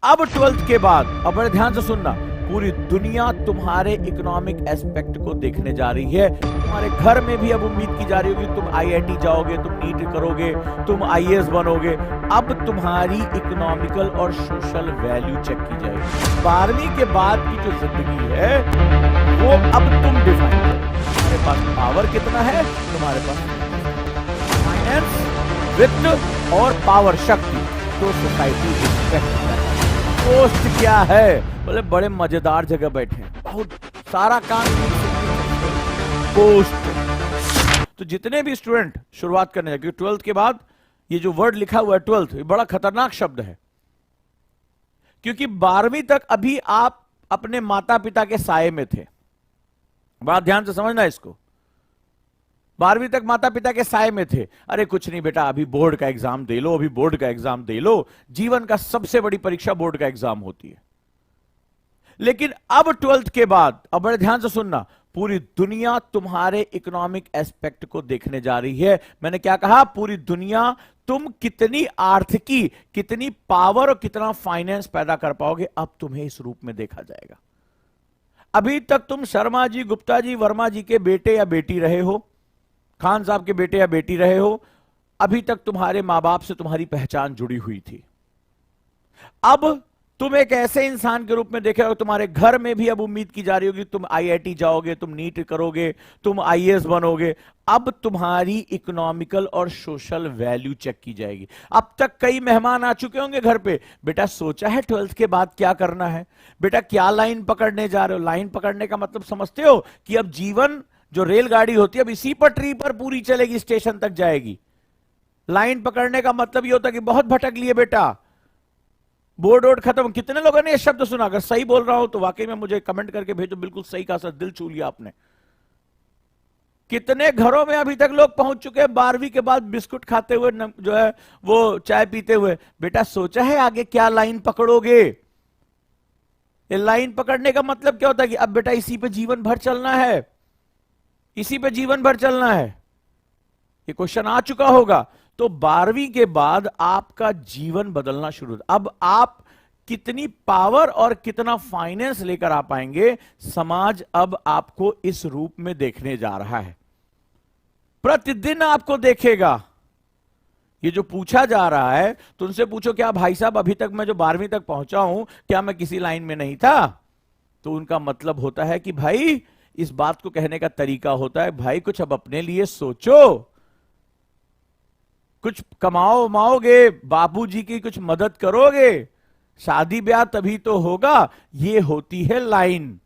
अब 12th के बाद, अब बड़े ध्यान से सुनना, पूरी दुनिया तुम्हारे इकोनॉमिक एस्पेक्ट को देखने जा रही है। तुम्हारे घर में भी अब उम्मीद की जा रही होगी तुम आईआईटी जाओगे, तुम नीट करोगे, तुम आईएएस बनोगे। अब तुम्हारी इकोनॉमिकल और सोशल वैल्यू चेक की जाएगी। 12वीं के बाद की जो जिंदगी है वो अब तुम डिफाइन करो। तुम्हारे पास पावर कितना है, तुम्हारे पास फाइनेंस, वित्त और पावर, शक्ति, तो सोसाइटी रिस्पेक्ट करती है। पोस्ट क्या है, बोले बड़े मजेदार जगह बैठे हैं, बहुत सारा काम पोस्ट। तो जितने भी स्टूडेंट शुरुआत करने जाए, क्योंकि 12th के बाद ये जो वर्ड लिखा हुआ है 12th, ये बड़ा खतरनाक शब्द है, क्योंकि 12वीं तक अभी आप अपने माता पिता के साये में थे। बड़ा ध्यान से समझना इसको। 12वीं तक माता पिता के साये में थे। अरे कुछ नहीं बेटा, अभी बोर्ड का एग्जाम दे लो, अभी बोर्ड का एग्जाम दे लो। जीवन का सबसे बड़ी परीक्षा बोर्ड का एग्जाम होती है। लेकिन अब 12th के बाद, अब बड़े ध्यान से सुनना, पूरी दुनिया तुम्हारे इकोनॉमिक एस्पेक्ट को देखने जा रही है। मैंने क्या कहा? पूरी दुनिया तुम कितनी आर्थिकी, कितनी पावर और कितना फाइनेंस पैदा कर पाओगे, अब तुम्हें इस रूप में देखा जाएगा। अभी तक तुम शर्मा जी, गुप्ता जी, वर्मा जी के बेटे या बेटी रहे हो, खान साहब के बेटे या बेटी रहे हो। अभी तक तुम्हारे मां बाप से तुम्हारी पहचान जुड़ी हुई थी। अब तुम एक ऐसे इंसान के रूप में देखे हो, तुम्हारे घर में भी अब उम्मीद की जा रही होगी तुम आईआईटी जाओगे, तुम नीट करोगे, तुम आईएएस बनोगे। अब तुम्हारी इकोनॉमिकल और सोशल वैल्यू चेक की जाएगी। अब तक कई मेहमान आ चुके होंगे घर पे, बेटा सोचा है 12th के बाद क्या करना है, बेटा क्या लाइन पकड़ने जा रहे हो। लाइन पकड़ने का मतलब समझते हो कि अब जीवन जो रेलगाड़ी होती है अब इसी पटरी पर पूरी चलेगी, स्टेशन तक जाएगी। लाइन पकड़ने का मतलब ये होता है कि बहुत भटक लिए बेटा, बोर्ड वोर्ड खत्म। कितने लोगों ने ये शब्द सुना? अगर सही बोल रहा हूं तो वाकई में मुझे कमेंट करके भेजो, बिल्कुल सही कहा सर, दिल छू लिया आपने। कितने घरों में अभी तक लोग पहुंच चुके हैं 12वीं के बाद बिस्कुट खाते हुए, जो है वो चाय पीते हुए। बेटा सोचा है आगे क्या लाइन पकड़ोगे? ये लाइन पकड़ने का मतलब क्या होता है कि अब बेटा इसी पे जीवन भर चलना है, इसी पे जीवन भर चलना है। ये क्वेश्चन आ चुका होगा। तो 12वीं के बाद आपका जीवन बदलना शुरू होता। अब आप कितनी पावर और कितना फाइनेंस लेकर आ पाएंगे, समाज अब आपको इस रूप में देखने जा रहा है। प्रतिदिन आपको देखेगा। ये जो पूछा जा रहा है, तो उनसे पूछो क्या भाई साहब अभी तक मैं जो 12वीं तक पहुंचा हूं, क्या मैं किसी लाइन में नहीं था? तो उनका मतलब होता है कि भाई, इस बात को कहने का तरीका होता है, भाई कुछ अब अपने लिए सोचो, कुछ कमाओ माओगे, बापूजी की कुछ मदद करोगे, शादी ब्याह तभी तो होगा। ये होती है लाइन।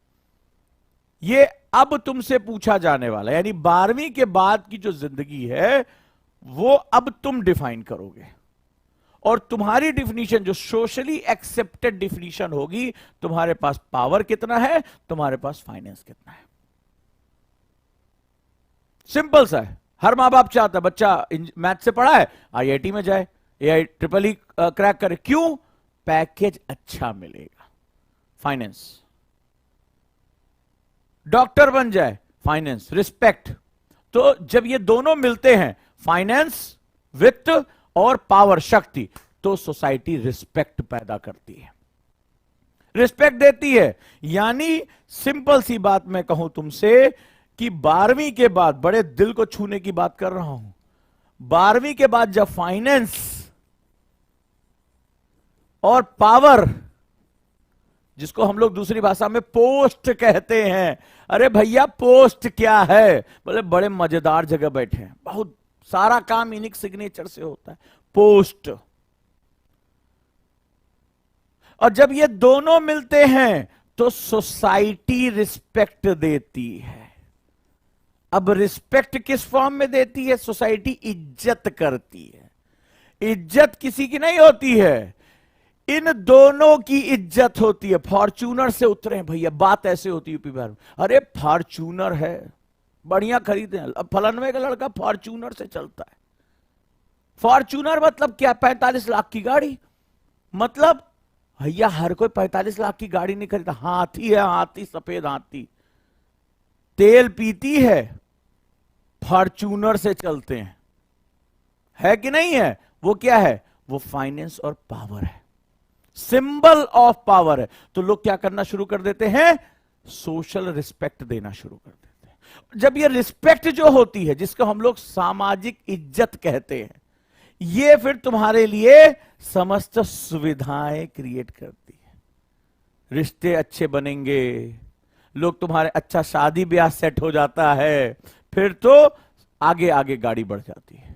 ये अब तुमसे पूछा जाने वाला, यानी 12वीं के बाद की जो जिंदगी है वो अब तुम डिफाइन करोगे। और तुम्हारी डिफिनीशन जो सोशली एक्सेप्टेड डिफिनीशन होगी, तुम्हारे पास पावर कितना है, तुम्हारे पास फाइनेंस कितना है। सिंपल सा है। हर मां बाप चाहता है बच्चा मैथ से पढ़ा है, आईआईटी में जाए, एआई ट्रिपल ई क्रैक करे। क्यों? पैकेज अच्छा मिलेगा, फाइनेंस। डॉक्टर बन जाए, फाइनेंस, रिस्पेक्ट। तो जब ये दोनों मिलते हैं, फाइनेंस, वित्त और पावर, शक्ति, तो सोसाइटी रिस्पेक्ट पैदा करती है, रिस्पेक्ट देती है। यानी सिंपल सी बात मैं कहूं तुमसे कि 12वीं के बाद, बड़े दिल को छूने की बात कर रहा हूं, 12वीं के बाद जब फाइनेंस और पावर, जिसको हम लोग दूसरी भाषा में पोस्ट कहते हैं। अरे भैया पोस्ट क्या है? बोले बड़े मजेदार जगह बैठे हैं, बहुत सारा काम यूनिक सिग्नेचर से होता है, पोस्ट। और जब ये दोनों मिलते हैं तो सोसाइटी रिस्पेक्ट देती है। अब रिस्पेक्ट किस फॉर्म में देती है? सोसाइटी इज्जत करती है। इज्जत किसी की नहीं होती है, इन दोनों की इज्जत होती है। फॉर्च्यूनर से उतरे हैं भैया, बात ऐसे होती है यूपी बिहार में। अरे फॉर्च्यूनर है, बढ़िया खरीदे हैं। अब फलानवे का लड़का फॉर्च्यूनर से चलता है। फॉर्च्यूनर मतलब क्या? 45 लाख की गाड़ी। मतलब भैया हर कोई 45 लाख की गाड़ी नहीं खरीदता। हाथी है, हाथी, सफेद हाथी, तेल पीती है, फॉर्च्यूनर से चलते हैं, है कि नहीं है? वो क्या है? वो फाइनेंस और पावर है। सिंबल ऑफ पावर है। तो लोग क्या करना शुरू कर देते हैं, सोशल रिस्पेक्ट देना शुरू कर देते हैं। जब ये रिस्पेक्ट जो होती है, जिसको हम लोग सामाजिक इज्जत कहते हैं, ये फिर तुम्हारे लिए समस्त सुविधाएं क्रिएट करती है। रिश्ते अच्छे बनेंगे, लोग तुम्हारे, अच्छा शादी ब्याह सेट हो जाता है, फिर तो आगे आगे गाड़ी बढ़ जाती है।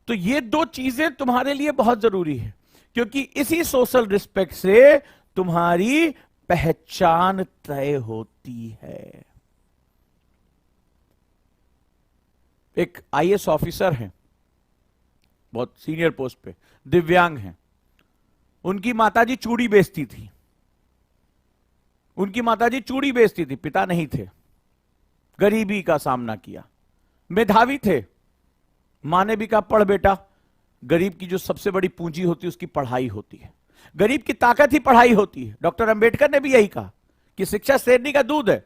तो ये दो चीजें तुम्हारे लिए बहुत जरूरी है, क्योंकि इसी सोशल रिस्पेक्ट से तुम्हारी पहचान तय होती है। एक आईएएस ऑफिसर हैं, बहुत सीनियर पोस्ट पे, दिव्यांग हैं। उनकी माताजी चूड़ी बेचती थी, उनकी माताजी चूड़ी बेचती थी, पिता नहीं थे, गरीबी का सामना किया, मेधावी थे, माँ ने भी कहा पढ़ बेटा, गरीब की जो सबसे बड़ी पूंजी होती है उसकी पढ़ाई होती है, गरीब की ताकत ही पढ़ाई होती है। डॉक्टर अंबेडकर ने भी यही कहा कि शिक्षा शेरनी का दूध है।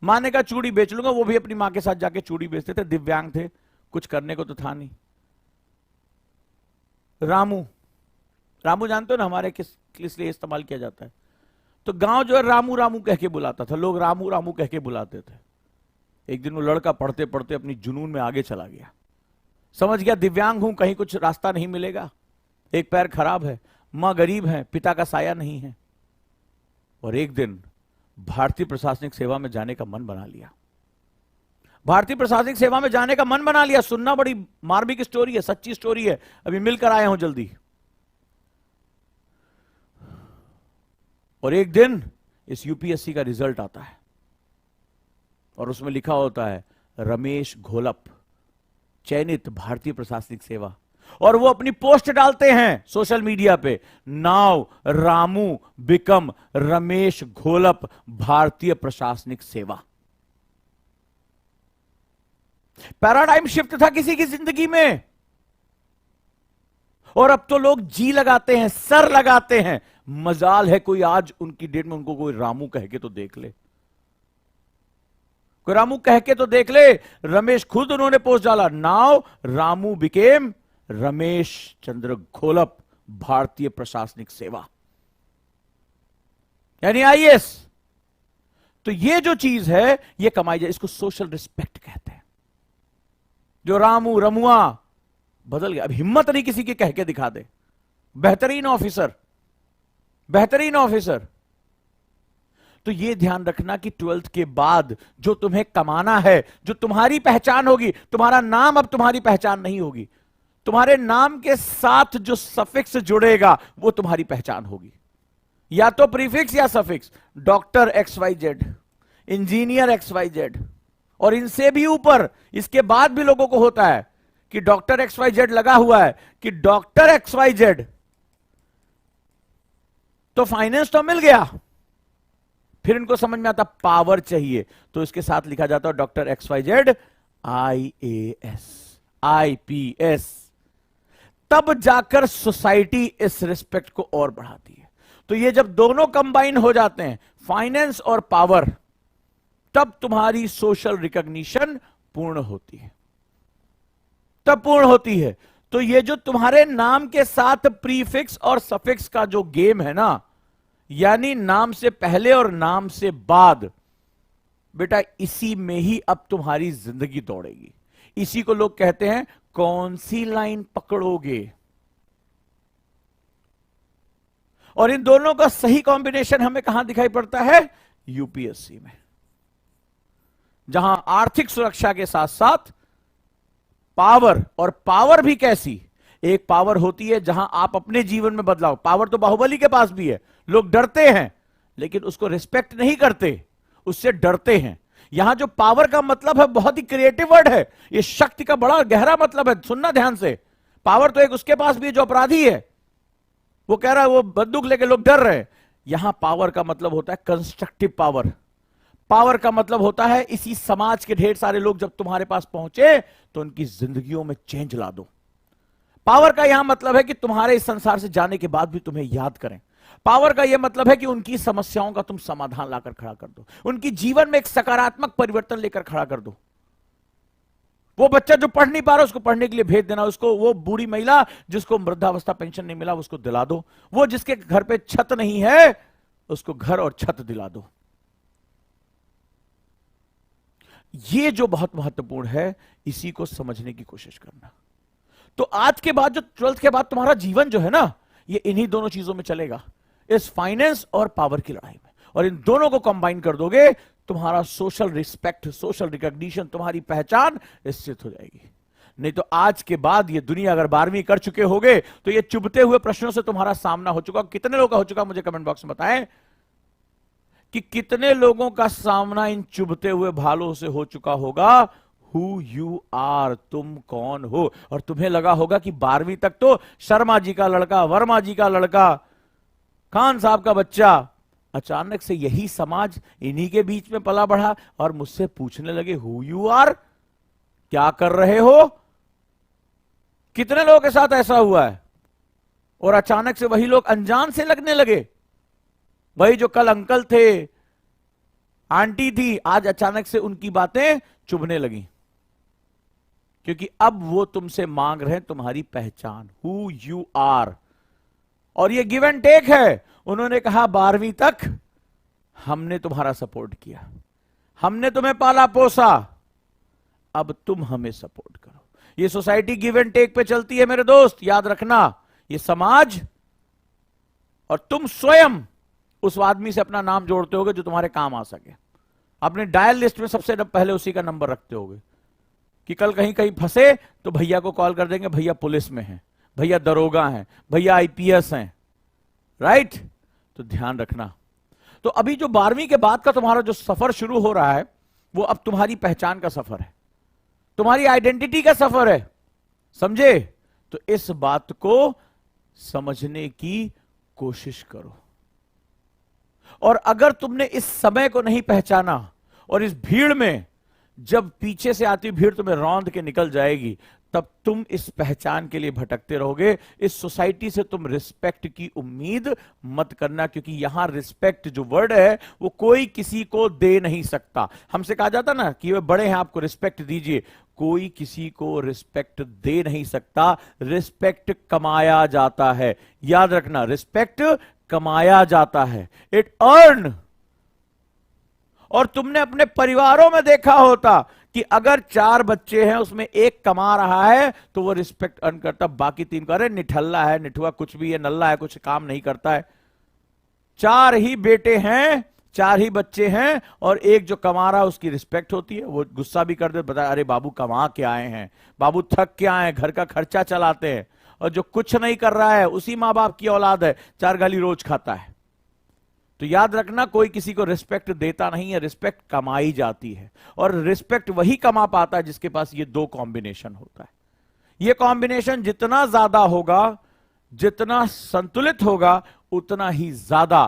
माँ ने कहा चूड़ी बेच लूंगा, वो भी अपनी माँ के साथ जाके चूड़ी बेचते थे, दिव्यांग थे, कुछ करने को तो था नहीं। रामू, रामू जानते हो ना हमारे किस लिए इस्तेमाल किया जाता है, तो गांव जो है रामू रामू कह के बुलाता था, लोग रामू रामू कह के बुलाते थे। एक दिन वो लड़का पढ़ते पढ़ते अपनी जुनून में आगे चला गया, समझ गया दिव्यांग हूं, कहीं कुछ रास्ता नहीं मिलेगा, एक पैर खराब है, मां गरीब है, पिता का साया नहीं है, और एक दिन भारतीय प्रशासनिक सेवा में जाने का मन बना लिया। भारतीय प्रशासनिक सेवा में जाने का मन बना लिया। सुनना बड़ी मार्मिक स्टोरी है, सच्ची स्टोरी है, अभी मिलकर आया हूं जल्दी। और एक दिन इस यूपीएससी का रिजल्ट आता है और उसमें लिखा होता है रमेश घोलप चयनित भारतीय प्रशासनिक सेवा, और वो अपनी पोस्ट डालते हैं सोशल मीडिया पे, नाउ रामू बिकम रमेश घोलप भारतीय प्रशासनिक सेवा। पैराडाइम शिफ्ट था किसी की जिंदगी में, और अब तो लोग जी लगाते हैं, सर लगाते हैं। मजाल है कोई आज उनकी डेट में उनको कोई रामू कह के तो देख ले, कोई रामू कह के तो देख ले। रमेश खुद उन्होंने पोस्ट डाला, नाउ रामू बिकेम रमेश चंद्र घोलप भारतीय प्रशासनिक सेवा, यानी आईएएस। तो ये जो चीज है ये कमाई जाए, इसको सोशल रिस्पेक्ट कहते हैं। जो रामू रमुआ बदल गया, अब हिम्मत नहीं किसी के कह के दिखा दे, बेहतरीन ऑफिसर, बेहतरीन ऑफिसर। तो ये ध्यान रखना कि 12th के बाद जो तुम्हें कमाना है, जो तुम्हारी पहचान होगी, तुम्हारा नाम अब तुम्हारी पहचान नहीं होगी, तुम्हारे नाम के साथ जो सफिक्स जुड़ेगा वो तुम्हारी पहचान होगी, या तो प्रीफिक्स या suffix. Doctor XYZ, engineer XYZ, और इनसे भी ऊपर इसके बाद भी लोगों को होता है कि डॉक्टर XYZ लगा हुआ है कि डॉक्टर XYZ, तो फाइनेंस तो मिल गया, फिर इनको समझ में आता पावर चाहिए, तो इसके साथ लिखा जाता है डॉक्टर XYZ IAS IPS। तब जाकर सोसाइटी इस रिस्पेक्ट को और बढ़ाती है। तो ये जब दोनों कंबाइन हो जाते हैं, फाइनेंस और पावर, तब तुम्हारी सोशल रिकॉग्निशन पूर्ण होती है, तब पूर्ण होती है। तो ये जो तुम्हारे नाम के साथ प्रीफिक्स और सफिक्स का जो गेम है ना, यानी नाम से पहले और नाम से बाद, बेटा इसी में ही अब तुम्हारी जिंदगी दौड़ेगी। इसी को लोग कहते हैं कौन सी लाइन पकड़ोगे। और इन दोनों का सही कॉम्बिनेशन हमें कहां दिखाई पड़ता है, यूपीएससी में, जहां आर्थिक सुरक्षा के साथ साथ पावर, और पावर भी कैसी, एक पावर होती है जहां आप अपने जीवन में बदलाव, पावर तो बाहुबली के पास भी है, लोग डरते हैं लेकिन उसको रिस्पेक्ट नहीं करते, उससे डरते हैं। यहां जो पावर का मतलब है बहुत ही क्रिएटिव वर्ड है, ये शक्ति का बड़ा गहरा मतलब है, सुनना ध्यान से। पावर तो एक उसके पास भी है जो अपराधी है, वो कह रहा है वो बंदूक लेके लोग डर रहे हैं। यहां पावर का मतलब होता है कंस्ट्रक्टिव पावर। पावर का मतलब होता है इसी समाज के ढेर सारे लोग जब तुम्हारे पास पहुंचे तो उनकी जिंदगियों में चेंज ला दो। पावर का यहां मतलब है कि तुम्हारे इस संसार से जाने के बाद भी तुम्हें याद करें। पावर का यह मतलब है कि उनकी समस्याओं का तुम समाधान लाकर खड़ा कर दो, उनकी जीवन में एक सकारात्मक परिवर्तन लेकर खड़ा कर दो। वो बच्चा जो पढ़ नहीं पा रहा उसको पढ़ने के लिए भेज देना, उसको वो बूढ़ी महिला जिसको वृद्धावस्था पेंशन नहीं मिला उसको दिला दो, वो जिसके घर पे छत नहीं है उसको घर और छत दिला दो। ये जो बहुत महत्वपूर्ण है, इसी को समझने की कोशिश करना। तो आज के बाद जो 12th के बाद तुम्हारा जीवन जो है ना, ये इन्हीं दोनों चीजों में चलेगा, इस फाइनेंस और पावर की लड़ाई में। और इन दोनों को कंबाइन कर दोगे, तुम्हारा सोशल रिस्पेक्ट, सोशल रिकॉग्निशन, तुम्हारी पहचान निश्चित हो जाएगी। नहीं तो आज के बाद ये दुनिया अगर 12वीं कर चुके होगे तो ये चुभते हुए प्रश्नों से तुम्हारा सामना हो चुका। कितने लोगों का हो चुका मुझे कमेंट बॉक्स में बताएं कि कितने लोगों का सामना इन चुभते हुए भालों से हो चुका होगा। हु यू आर, तुम कौन हो। और तुम्हें लगा होगा कि 12वीं तक तो शर्मा जी का लड़का, वर्मा जी का लड़का, खान साहब का बच्चा, अचानक से यही समाज इन्हीं के बीच में पला बढ़ा और मुझसे पूछने लगे हु यू आर, क्या कर रहे हो। कितने लोगों के साथ ऐसा हुआ है। और अचानक से वही लोग अनजान से लगने लगे। वही जो कल अंकल थे, आंटी थी, आज अचानक से उनकी बातें चुभने लगी, क्योंकि अब वो तुमसे मांग रहे हैं तुम्हारी पहचान, हु यू आर। और ये गिव एंड टेक है। उन्होंने कहा 12वीं तक हमने तुम्हारा सपोर्ट किया, हमने तुम्हें पाला पोसा, अब तुम हमें सपोर्ट करो। ये सोसाइटी गिव एंड टेक पे चलती है मेरे दोस्त, याद रखना। ये समाज और तुम स्वयं उस आदमी से अपना नाम जोड़ते होगे जो तुम्हारे काम आ सके। अपने डायल लिस्ट में सबसे पहले उसी का नंबर रखते होगे कि कल कहीं कहीं फंसे तो भैया को कॉल कर देंगे, भैया पुलिस में हैं, भैया दरोगा हैं, भैया आईपीएस हैं, राइट। तो ध्यान रखना। तो अभी जो 12वीं के बाद का तुम्हारा जो सफर शुरू हो रहा है, वो अब तुम्हारी पहचान का सफर है, तुम्हारी आइडेंटिटी का सफर है, समझे। तो इस बात को समझने की कोशिश करो। और अगर तुमने इस समय को नहीं पहचाना और इस भीड़ में, जब पीछे से आती भीड़ तुम्हें रौंद के निकल जाएगी, तब तुम इस पहचान के लिए भटकते रहोगे। इस सोसाइटी से तुम रिस्पेक्ट की उम्मीद मत करना, क्योंकि यहां रिस्पेक्ट जो वर्ड है वो कोई किसी को दे नहीं सकता। हमसे कहा जाता ना कि वे बड़े हैं आपको रिस्पेक्ट दीजिए, कोई किसी को रिस्पेक्ट दे नहीं सकता। रिस्पेक्ट कमाया जाता है, याद रखना, रिस्पेक्ट कमाया जाता है, इट अर्न। और तुमने अपने परिवारों में देखा होता कि अगर 4 बच्चे हैं उसमें एक कमा रहा है तो वो रिस्पेक्ट अर्न करता, बाकी 3 को अरे निठल्ला है, निठुआ कुछ भी है, नल्ला है, कुछ काम नहीं करता है। 4 ही बेटे हैं, 4 ही बच्चे हैं, और एक जो कमा रहा है उसकी रिस्पेक्ट होती है। वो गुस्सा भी कर दे, बता अरे बाबू कमा के आए हैं, बाबू थक के आए हैं, घर का खर्चा चलाते हैं। और जो कुछ नहीं कर रहा है उसी माँ बाप की औलाद है, 4 गाली रोज खाता है। तो याद रखना, कोई किसी को रिस्पेक्ट देता नहीं है, रिस्पेक्ट कमाई जाती है। और रिस्पेक्ट वही कमा पाता है जिसके पास ये 2 कॉम्बिनेशन होता है। ये कॉम्बिनेशन जितना ज्यादा होगा, जितना संतुलित होगा, उतना ही ज्यादा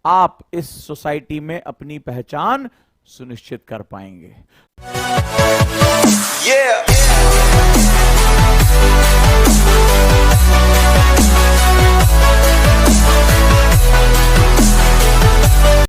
आप इस सोसाइटी में अपनी पहचान सुनिश्चित कर पाएंगे।